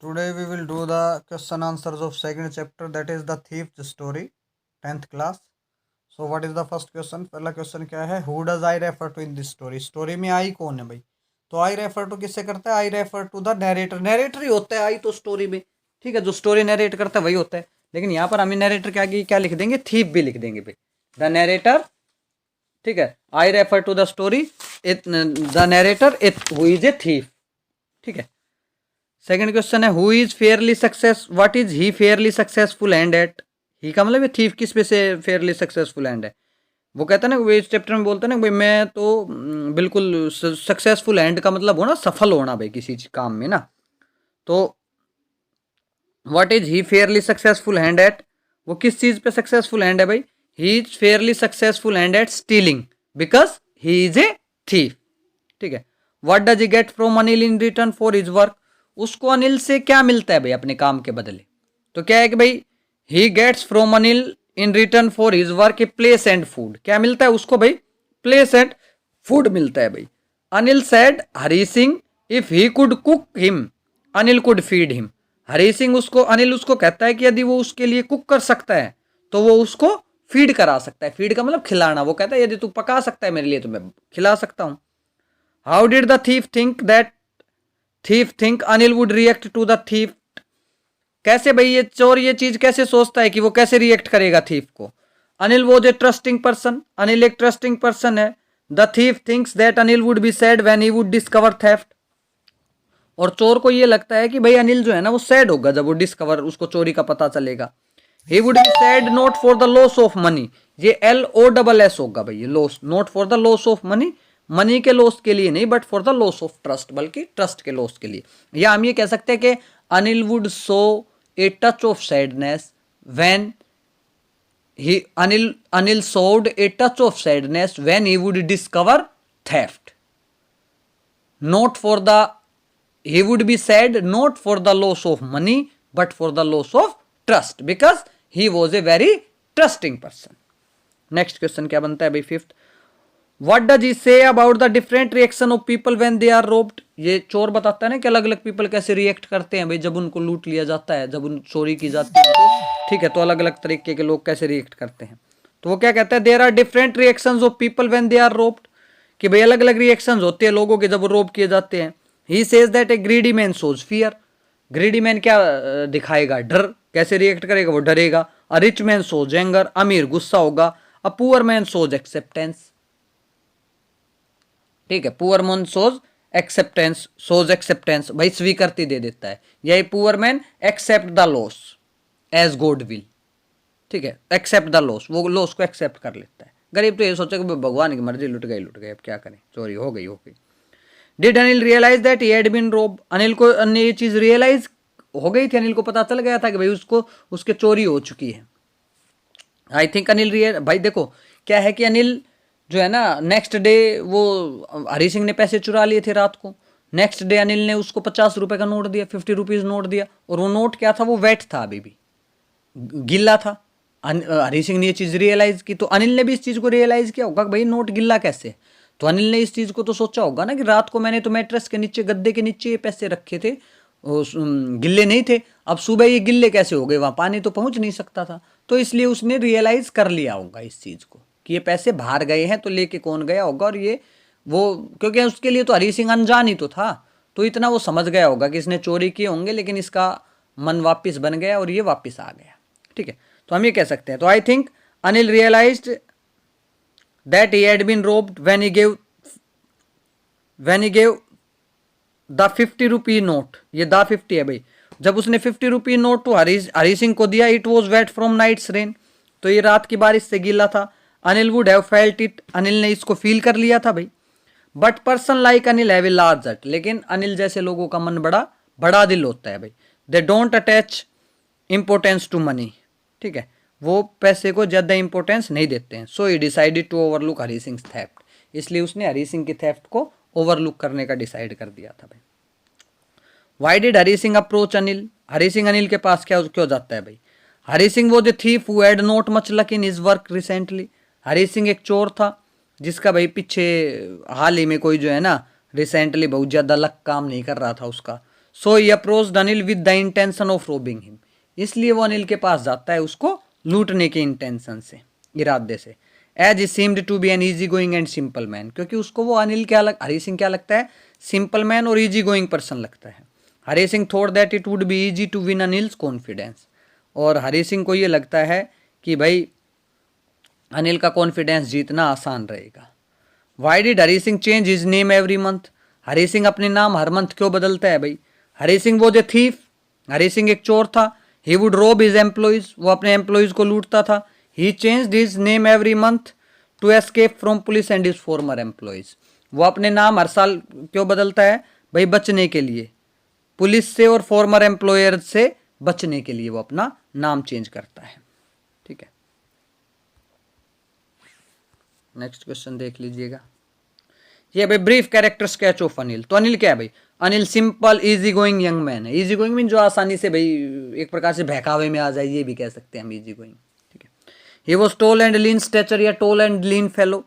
Today we will do the question answers of second chapter, that is the thief's story, 10th class. So what is the first question? पहला question क्या है? Who does I refer to in this story? Story में आई कौन है भाई? तो आई refer to किससे करता है? I refer to the narrator. Narrator ही होता है आई तो स्टोरी में, ठीक है, जो स्टोरी नरेट करता है वही होता है। लेकिन यहाँ पर हमें नरेटर के आगे क्या लिख देंगे? थीफ भी लिख देंगे भाई, द नरेटर, ठीक है। I refer to the story, the narrator who is a thief, ठीक है। सेकंड क्वेश्चन है who is fairly success, what is he fairly successful and at. He का मतलब थीफ किस पे से फेयरली सक्सेसफुल एंड है? वो कहता है ना, वो इस चैप्टर में बोलता है ना भाई मैं तो बिल्कुल सक्सेसफुल एंड का मतलब हो ना सफल होना भाई किसी काम में ना। तो what is he fairly successful and at, वो किस चीज पे सक्सेसफुल एंड है भाई? He is fairly successful and at stealing because he is a thief, ठीक है। What does he get from Anil in return for his work, उसको अनिल से क्या मिलता है भाई अपने काम के बदले? तो क्या है कि भाई he gets from Anil in return for his work a place and food. क्या मिलता है उसको भाई? प्लेस एंड फूड मिलता है भाई। Anil said Hari Singh if he could cook him Anil could feed him. Hari Singh उसको, अनिल उसको कहता है कि यदि वो उसके लिए कुक कर सकता है तो वो उसको फीड करा सकता है। फीड का मतलब खिलाना। वो कहता है यदि तू पका सकता है मेरे लिए तो मैं खिला सकता हूं। How did the thief think Anil would react to the thief, कैसे भाई ये चोर ये चीज कैसे सोचता है कि वो कैसे रिएक्ट करेगा थीफ को? Anil was a trusting person, Anil एक ट्रस्टिंग पर्सन है। The thief thinks that Anil would be sad when he would discover theft, और चोर को ये लगता है कि भाई अनिल जो है ना वो सैड होगा जब वो डिस्कवर उसको चोरी का पता चलेगा। He would be sad not for the loss of money, ये LOSS होगा भाई, ये loss, not for the loss of money, money के लॉस के लिए नहीं but for the loss of trust, बल्कि ट्रस्ट के लॉस के लिए। या हम ये कह सकते हैं कि Anil would show a touch of sadness when he Anil showed a touch of sadness when he would discover theft, not for the, he would be sad not for the loss of money but for the loss of trust because he was a very trusting person. Next question क्या बनता है भाई fifth? What does he say about the different reaction of people when they are robbed, ये चोर बताता है ना कि अलग अलग पीपल कैसे रिएक्ट करते हैं भाई जब उनको लूट लिया जाता है, जब उन चोरी की जाती है तो, ठीक है, तो अलग अलग तरीके के लोग कैसे रिएक्ट करते हैं। तो वो क्या कहता है? There are different reactions of people when they are robbed, कि भाई अलग अलग रिएक्शंस होते हैं लोगों के जब वो रोब किए जाते हैं। He says that a greedy man shows fear, greedy man क्या दिखाएगा? डर। कैसे रिएक्ट करेगा? वो डरेगा। A rich man shows anger, अमीर गुस्सा होगा। A poor man shows acceptance, ठीक है, पुअर मैन शोज एक्सेप्टेंस भाई स्वीकृति दे देता है। यही poor man accept the loss as God will, ठीक है, एक्सेप्ट द लॉस, वो लॉस को एक्सेप्ट कर लेता है। गरीब तो ये सोचे कि भगवान की मर्जी, लुट गई अब क्या करें, चोरी हो गई। Did Anil realise that he had been rob, Anil को ये चीज रियलाइज हो गई थी, अनिल को पता चल गया था कि भाई उसको उसके चोरी हो चुकी है। आई थिंक अनिल भाई देखो क्या है कि अनिल जो है ना नेक्स्ट डे, वो हरी सिंह ने पैसे चुरा लिए थे रात को, नेक्स्ट डे अनिल ने उसको 50 रुपए का नोट दिया, 50 रुपीज नोट दिया, और वो नोट क्या था? वो वेट था, अभी भी गिल्ला था। हरी सिंह ने ये चीज रियलाइज की तो अनिल ने भी इस चीज को रियलाइज किया होगा भाई नोट गिल्ला कैसे। तो अनिल ने इस चीज को तो सोचा होगा ना कि रात को मैंने तो मैट्रेस के नीचे, गद्दे के नीचे ये पैसे रखे थे, गिल्ले नहीं थे, अब सुबह ये गिल्ले कैसे हो गए? वहां पानी तो पहुंच नहीं सकता था। तो इसलिए उसने रियलाइज कर लिया होगा इस चीज को कि ये पैसे बाहर गए हैं, तो लेके कौन गया होगा। और ये वो, क्योंकि उसके लिए तो हरी सिंह अनजान ही तो था, तो इतना वो समझ गया होगा कि इसने चोरी किए होंगे, लेकिन इसका मन वापिस बन गया और ये वापिस आ गया, ठीक है। तो हम ये कह सकते हैं, तो I think Anil realised that he had been robbed when he gave the 50 rupee note, ये द 50 है भाई, जब उसने 50 रुपी नोट तो हरी सिंह को दिया। It was wet from night's rain, तो ये रात की बारिश से गीला था। Anil would have felt it, Anil ने इसको फील कर लिया था भाई। But person like Anil have a large heart, लेकिन अनिल जैसे लोगों का मन बड़ा बड़ा दिल होता है भाई। They don't attach importance to money, ठीक है, वो पैसे को ज़्यादा इंपॉर्टेंस नहीं देते हैं। So he decided to overlook Hari Singh theft, इसलिए उसने हरी सिंह की थेफ्ट को ओवरलुक करने का डिसाइड कर दिया था भाई। Why did Hari Singh approach Anil, Hari Singh Anil के पास क्या क्यों जाता है भाई? हरी सिंह वो the thief who had not much luck in his work recently, Hari Singh एक चोर था जिसका भाई पीछे हाल ही में कोई जो है ना रिसेंटली बहुत ज़्यादा लक काम नहीं कर रहा था उसका। So he approached Anil with the intention of robbing him, इसलिए वो अनिल के पास जाता है उसको लूटने के इंटेंशन से, इरादे से। As he seemed to be an easy going and simple man, क्योंकि उसको वो अनिल क्या हरी सिंह क्या लगता है, सिंपल मैन और ईजी गोइंग पर्सन लगता है। Hari Singh thought that it would be easy to win Anil's confidence, और हरी सिंह को ये लगता है कि भाई अनिल का कॉन्फिडेंस जीतना आसान रहेगा। Why did Hari Singh change his name every month, Hari Singh अपने नाम हर मंथ क्यों बदलता है भाई? Hari Singh was a thief, Hari Singh एक चोर था। He would rob his employees, वो अपने एम्प्लॉइज को लूटता था। He changed his name every month to escape from police and his former employees, वो अपने नाम हर साल क्यों बदलता है भाई? बचने के लिए, पुलिस से और फॉर्मर एम्प्लॉयर से बचने के लिए वो अपना नाम चेंज करता है। ठीक है, नेक्स्ट क्वेश्चन देख लीजिएगा। ये भाई brief character sketch of Anil, तो अनिल क्या है भाई? Anil simple easy going young man है। इजी गोइंग मीन जो आसानी से भाई एक प्रकार से बहकावे में आ जाए, ये भी कह सकते हैं हम इजी गोइंग। ठीक है, he was tall and lean stature या tall and lean fellow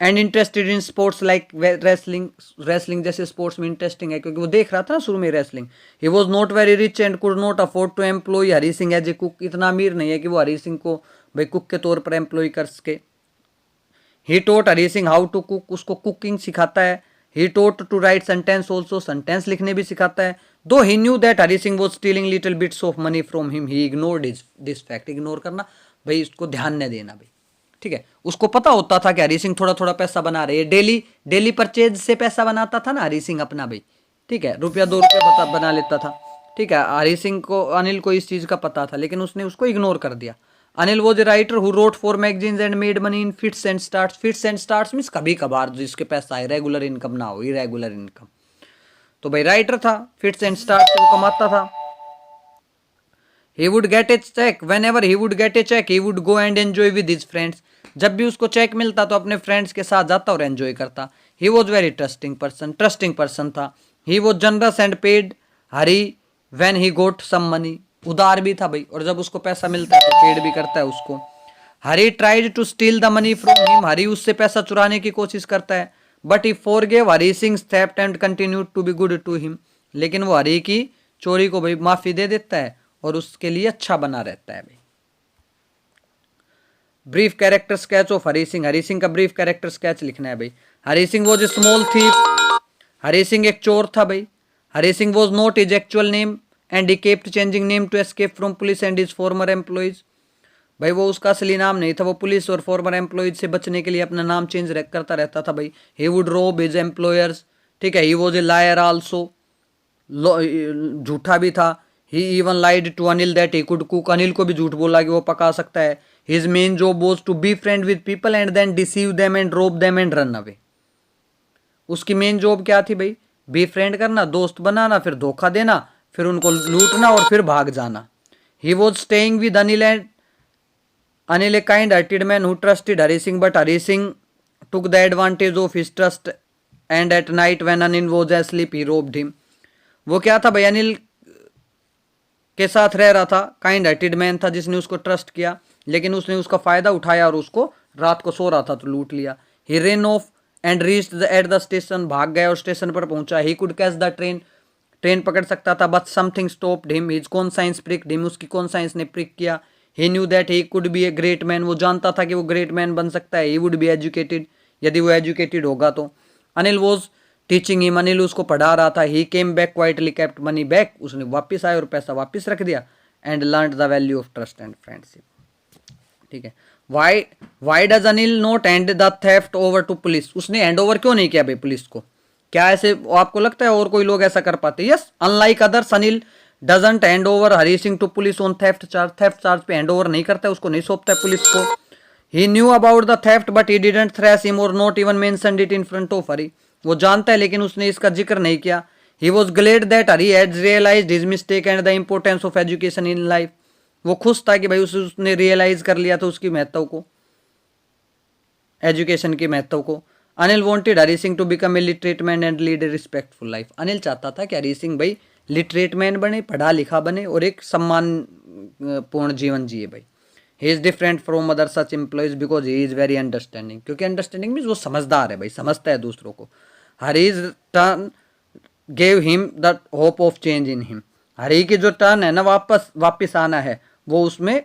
and interested in sports like wrestling, wrestling जैसे स्पोर्ट्स में इंटरेस्टिंग है क्योंकि वो देख रहा था ना शुरू में wrestling. He was not very rich and could not afford to employ Hari Singh as a cook, इतना अमीर नहीं है कि वो हरी सिंह को भाई कुक के तौर पर एम्प्लॉय कर सके। He taught Hari Singh how to cook, उसको कुकिंग सिखाता है। He taught to write sentence also, sentence लिखने भी सिखाता है। Though he knew that Hari Singh was stealing little bits of money from him, he ignored this fact, ignore करना भाई, इसको ध्यान न देना भाई। ठीक है, उसको पता होता था कि हरी सिंह थोड़ा थोड़ा पैसा बना रहे हैं, डेली परचेज से पैसा बनाता था ना हरी सिंह अपना भाई। ठीक है, रुपया 2 रुपया बना लेता था। ठीक है, हरी सिंह को, अनिल को इस चीज़ का पता था, लेकिन उसने उसको इग्नोर कर दिया। Anil was a writer who wrote for magazines and made money in fits and starts, fits and starts means कभी कभार जिसके पैसा आए, रेगुलर इनकम ना हो, इरेगुलर इनकम। तो भाई राइटर था, फिट्स एंड स्टार्ट्स से वो कमाता था। He would get a check. Whenever he would get a check, he would go and enjoy with his friends. जब भी उसको चेक मिलता तो अपने फ्रेंड्स के साथ जाता और एंजॉय करता। He was very trusting person था। He was generous and paid Hari when he got some money, उदार भी था भाई, और जब उसको पैसा मिलता है तो पेड भी करता है उसको। Hari tried to steal the money from him, Hari उससे पैसा चुराने की कोशिश करता है। But he forgave Hari Singh's theft and continued to be good to him, लेकिन वो हरी की चोरी को भाई माफी दे देता है और उसके लिए अच्छा बना रहता है भाई। Brief character sketch of Hari Singh, Hari Singh का ब्रीफ कैरेक्टर स्केच लिखना है भाई। Hari Singh was a small thief, Hari Singh एक चोर था भाई। Hari Singh was not his actual name and he kept changing name to escape from police and his former employees, भाई वो उसका असली नाम नहीं था, वो पुलिस और फॉर्मर एम्प्लॉइज से बचने के लिए अपना नाम चेंज करता रहता था भाई। He would rob his employers, ठीक है, he was a liar also, झूठा भी था। He even lied to Anil that he could cook, Anil को भी झूठ बोला कि वो पका सकता है। His main job was to be friend with people and then deceive them and rob them and run away, उसकी मेन जॉब क्या थी भाई? बी फ्रेंड करना, दोस्त बनाना, फिर धोखा देना, फिर उनको लूटना और फिर भाग जाना। He was staying with Anil and Anil a kind hearted man who trusted Hari Singh, but Hari Singh took the advantage of his trust and at night when Anil was asleep he robbed him, वो क्या था भाई? अनिल के साथ रह रहा था, काइंड हार्टेड मैन था जिसने उसको ट्रस्ट किया, लेकिन उसने उसका फायदा उठाया और उसको रात को सो रहा था तो लूट लिया। He ran off and reached at the station, भाग गया और स्टेशन पर पहुंचा। He could catch the train, train पकड़ सकता था, but something stopped him, his conscience pricked him, उसकी कॉन्साइंस ने प्रिक किया। He knew that he could be a great man, वो जानता था कि वो ग्रेट मैन बन सकता है। ही वुड बी एजुकेटेड, यदि वो एजुकेटेड होगा तो। Anil was teaching him, Anil उसको पढ़ा रहा था। He came back quietly kept money back, उसने वापस आया और पैसा वापस रख दिया। And learn the value of trust and friendship, ठीक है। Why does Anil not hand the theft over to police, उसने हैंड ओवर क्यों नहीं किया भाई पुलिस को? क्या ऐसे आपको लगता है और कोई लोग ऐसा कर पाते? Yes, unlike others Anil doesn't hand over Hari Singh to police on theft charge, theft charge पे हैंड ओवर नहीं करता है, उसको नहीं सौंपता है पुलिस को। He knew about the theft but he didn't thrash him और not even mentioned it in front of Hari, वो जानता है लेकिन उसने इसका जिक्र नहीं किया। He was glad that Hari had realised his mistake and the importance of education in life, वो खुश था कि भाई उसने रियलाइज कर लिया था उसकी महत्व को, एजुकेशन की महत्व को। Anil wanted Hari Singh to become a literate man and lead a respectful life, Anil चाहता था कि हरी सिंह भाई लिटरेट मैन बने, पढ़ा लिखा बने और एक सम्मान पूर्ण जीवन जिए भाई। He is different from other such employees because he is very understanding, क्योंकि अंडरस्टैंडिंग मीन्स वो समझदार है भाई, समझता है दूसरों को। Hari is turn gave him the hope of change in him. Hari की जो टर्न है ना, वापस आना है, वो उसमें